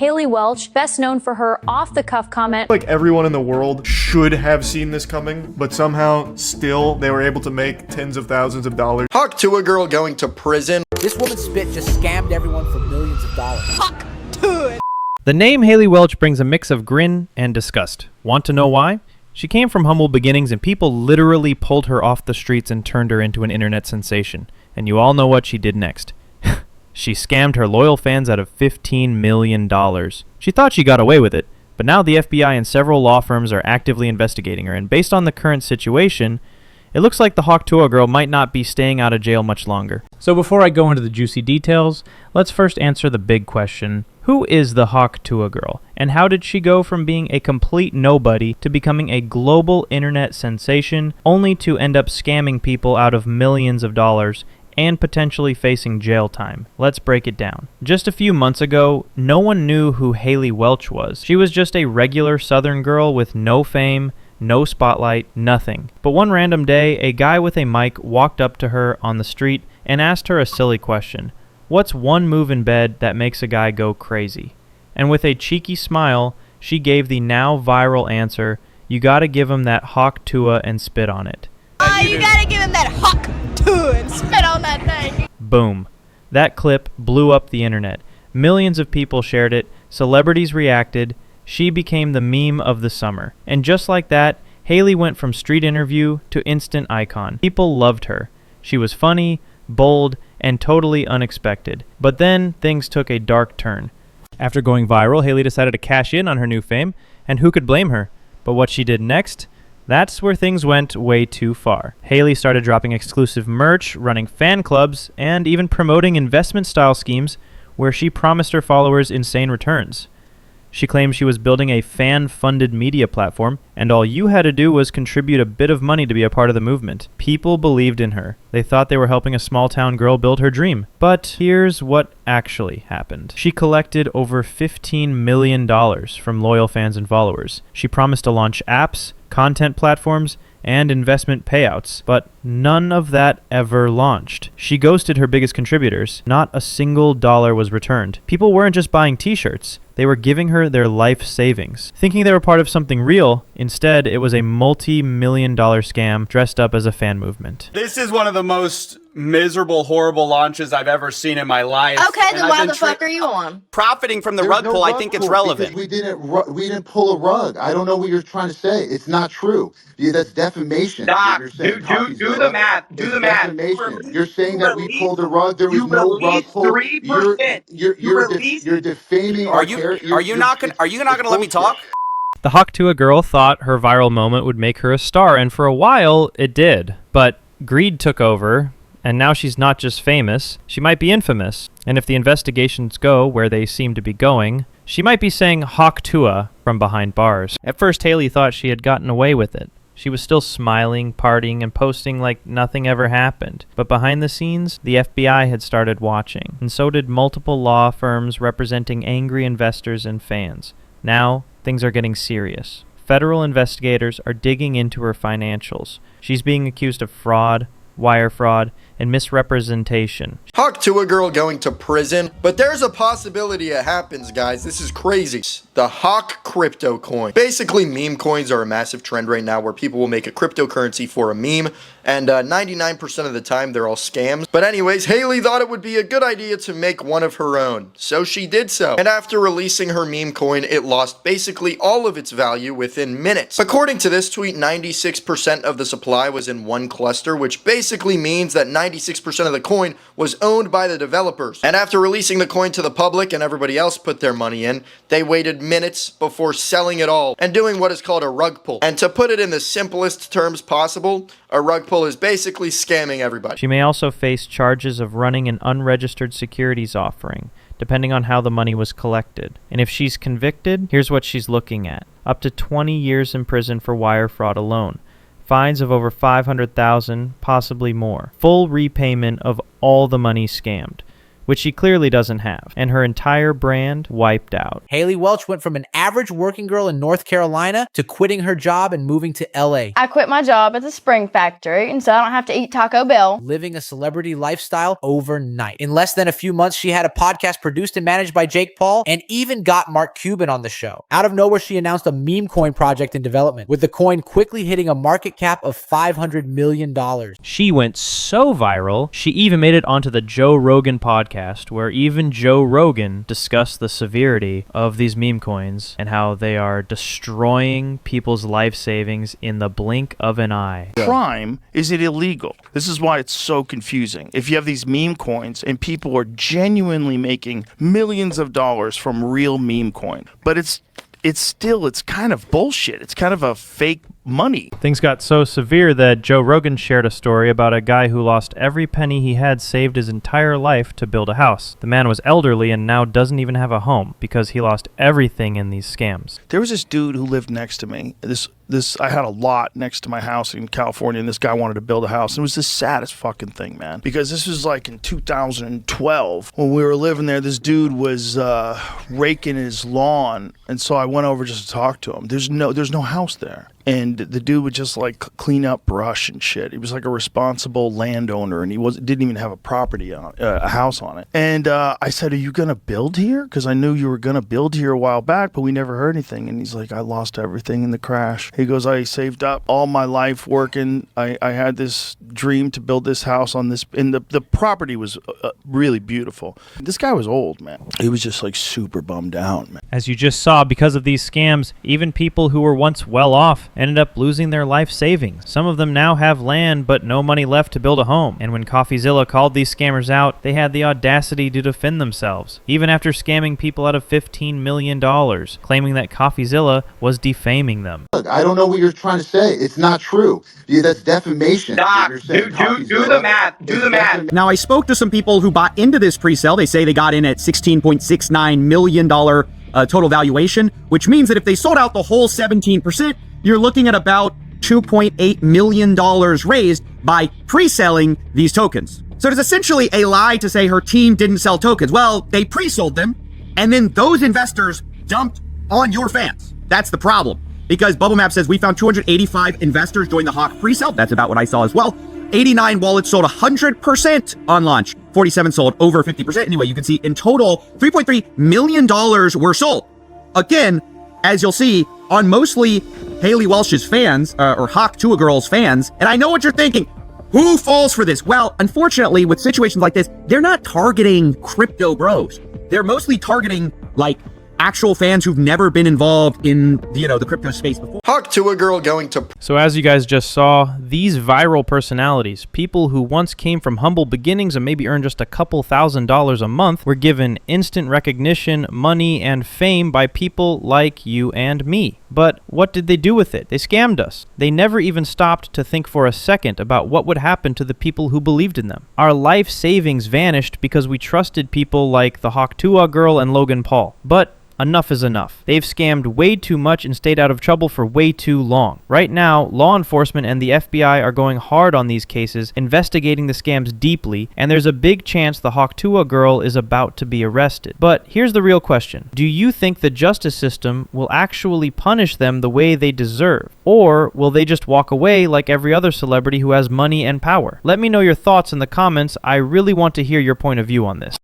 Hailey Welch, best known for her off-the-cuff comment. Like everyone in the world should have seen this coming, but somehow still they were able to make tens of thousands of dollars. Hawk Tuah Girl going to prison. This woman's spit just scammed everyone for millions of dollars. Hawk Tuah! The name Hailey Welch brings a mix of grin and disgust. Want to know why? She came from humble beginnings and people literally pulled her off the streets and turned her into an internet sensation. And you all know what she did next. She scammed her loyal fans out of $15 million. She thought she got away with it, but now the FBI and several law firms are actively investigating her, and based on the current situation, it looks like the Hawk Tuah Girl might not be staying out of jail much longer. So before I go into the juicy details, let's first answer the big question. Who is the Hawk Tuah Girl, and how did she go from being a complete nobody to becoming a global internet sensation, only to end up scamming people out of millions of dollars and potentially facing jail time? Let's break it down. Just a few months ago, no one knew who Hailey Welch was. She was just a regular Southern girl with no fame, no spotlight, nothing. But one random day, a guy with a mic walked up to her on the street and asked her a silly question. What's one move in bed that makes a guy go crazy? And with a cheeky smile, she gave the now viral answer, you gotta give him that Hawk Tuah and spit on it. You gotta give him that Hawk Tuah and spit on that thing. Boom. That clip blew up the internet. Millions of people shared it, celebrities reacted, she became the meme of the summer. And just like that, Hailey went from street interview to instant icon. People loved her. She was funny, bold, and totally unexpected. But then things took a dark turn. After going viral, Hailey decided to cash in on her new fame, and who could blame her? But what she did next? That's where things went way too far. Hailey started dropping exclusive merch, running fan clubs, and even promoting investment-style schemes where she promised her followers insane returns. She claimed she was building a fan-funded media platform, and all you had to do was contribute a bit of money to be a part of the movement. People believed in her. They thought they were helping a small-town girl build her dream. But here's what actually happened. She collected over $15 million from loyal fans and followers. She promised to launch apps, content platforms, and investment payouts, but none of that ever launched. She ghosted her biggest contributors. Not a single dollar was returned. People weren't just buying t-shirts. They were giving her their life savings. Thinking they were part of something real, instead it was a multi-million-dollar scam dressed up as a fan movement. This is one of the most miserable, horrible launches I've ever seen in my life. Okay, then why the fuck are you on? Profiting from the rug pull, I think it's relevant. We didn't pull a rug. I don't know what you're trying to say. It's not true. Yeah, that's defamation. Doc, You're saying do the math. Do the math. Defamation. You're saying that we pulled a rug. There was no rug pull. 3%. You're defaming our character. Are you not gonna let me talk? The Hawk Tuah Girl thought her viral moment would make her a star, and for a while it did. But greed took over, and now she's not just famous, she might be infamous. And if the investigations go where they seem to be going, she might be saying Hawk Tuah from behind bars. At first, Hailey thought she had gotten away with it. She was still smiling, partying, and posting like nothing ever happened. But behind the scenes, the FBI had started watching, and so did multiple law firms representing angry investors and fans. Now, things are getting serious. Federal investigators are digging into her financials. She's being accused of fraud, wire fraud, and misrepresentation. Hawk Tuah Girl going to prison, but there's a possibility it happens, guys. This is crazy. The Hawk crypto coin. Basically, meme coins are a massive trend right now where people will make a cryptocurrency for a meme, and 99% of the time they're all scams. But anyways, Hailey thought it would be a good idea to make one of her own, so she did so. And after releasing her meme coin, it lost basically all of its value within minutes. According to this tweet, 96% of the supply was in one cluster, which basically means that 96% of the coin was owned by the developers. And after releasing the coin to the public and everybody else put their money in, they waited minutes before selling it all and doing what is called a rug pull. And to put it in the simplest terms possible, a rug pull is basically scamming everybody. She may also face charges of running an unregistered securities offering, depending on how the money was collected. And if she's convicted, here's what she's looking at. Up to 20 years in prison for wire fraud alone. Fines of over $500,000, possibly more. Full repayment of all the money scammed. which she clearly doesn't have, and her entire brand wiped out. Hailey Welch went from an average working girl in North Carolina to quitting her job and moving to LA. I quit my job at the Spring Factory, and so I don't have to eat Taco Bell. Living a celebrity lifestyle overnight. In less than a few months, she had a podcast produced and managed by Jake Paul, and even got Mark Cuban on the show. Out of nowhere, she announced a meme coin project in development, with the coin quickly hitting a market cap of $500 million. She went so viral, she even made it onto the Joe Rogan podcast, where even Joe Rogan discussed the severity of these meme coins and how they are destroying people's life savings in the blink of an eye. Crime, is it illegal? This is why it's so confusing. If you have these meme coins and people are genuinely making millions of dollars from real meme coin, but it's kind of bullshit. It's kind of a fake money. Things got so severe that Joe Rogan shared a story about a guy who lost every penny he had saved his entire life to build a house. The man was elderly and now doesn't even have a home because he lost everything in these scams. There was this dude who lived next to me. I had a lot next to my house in California, and this guy wanted to build a house. It was the saddest fucking thing, man. Because this was like in 2012 when we were living there. This dude was raking his lawn, and so I went over just to talk to him. There's no house there. And the dude would just like clean up brush and shit. He was like a responsible landowner, and he didn't even have a property on a house on it. And I said, "Are you gonna build here? Because I knew you were gonna build here a while back, but we never heard anything." And he's like, "I lost everything in the crash." He goes, "I saved up all my life working. I had this dream to build this house on this, and the property was really beautiful." This guy was old, man. He was just like super bummed out, man. As you just saw, because of these scams, even people who were once well off ended up losing their life savings. Some of them now have land but no money left to build a home. And when Coffeezilla called these scammers out, they had the audacity to defend themselves, even after scamming people out of $15 million, claiming that Coffeezilla was defaming them. Look, I don't know what you're trying to say. It's not true. That's defamation. Doc, You're saying do the math. Do the math. Now, I spoke to some people who bought into this pre-sale. They say they got in at $16.69 million total valuation, which means that if they sold out the whole 17%, you're looking at about $2.8 million raised by pre-selling these tokens. So it is essentially a lie to say her team didn't sell tokens. Well, they pre-sold them, and then those investors dumped on your fans. That's the problem. Because Bubble Map says we found 285 investors join the Hawk pre-sale. That's about what I saw as well. 89 wallets sold 100% on launch. 47 sold over 50%. Anyway, you can see in total, $3.3 million were sold. Again, as you'll see, on mostly Hailey Welch's fans, or Hawk Tuah Girl's fans. And I know what you're thinking. Who falls for this? Well, unfortunately, with situations like this, they're not targeting crypto bros. They're mostly targeting, like, actual fans who've never been involved in, the crypto space before. Hawk Tuah Girl going to... So as you guys just saw, these viral personalities, people who once came from humble beginnings and maybe earned just a couple $1,000s a month, were given instant recognition, money, and fame by people like you and me. But what did they do with it? They scammed us. They never even stopped to think for a second about what would happen to the people who believed in them. Our life savings vanished because we trusted people like the Hawk Tuah Girl and Logan Paul. But enough is enough. They've scammed way too much and stayed out of trouble for way too long. Right now, law enforcement and the FBI are going hard on these cases, investigating the scams deeply, and there's a big chance the Hawk Tuah Girl is about to be arrested. But here's the real question. Do you think the justice system will actually punish them the way they deserve? Or will they just walk away like every other celebrity who has money and power? Let me know your thoughts in the comments. I really want to hear your point of view on this.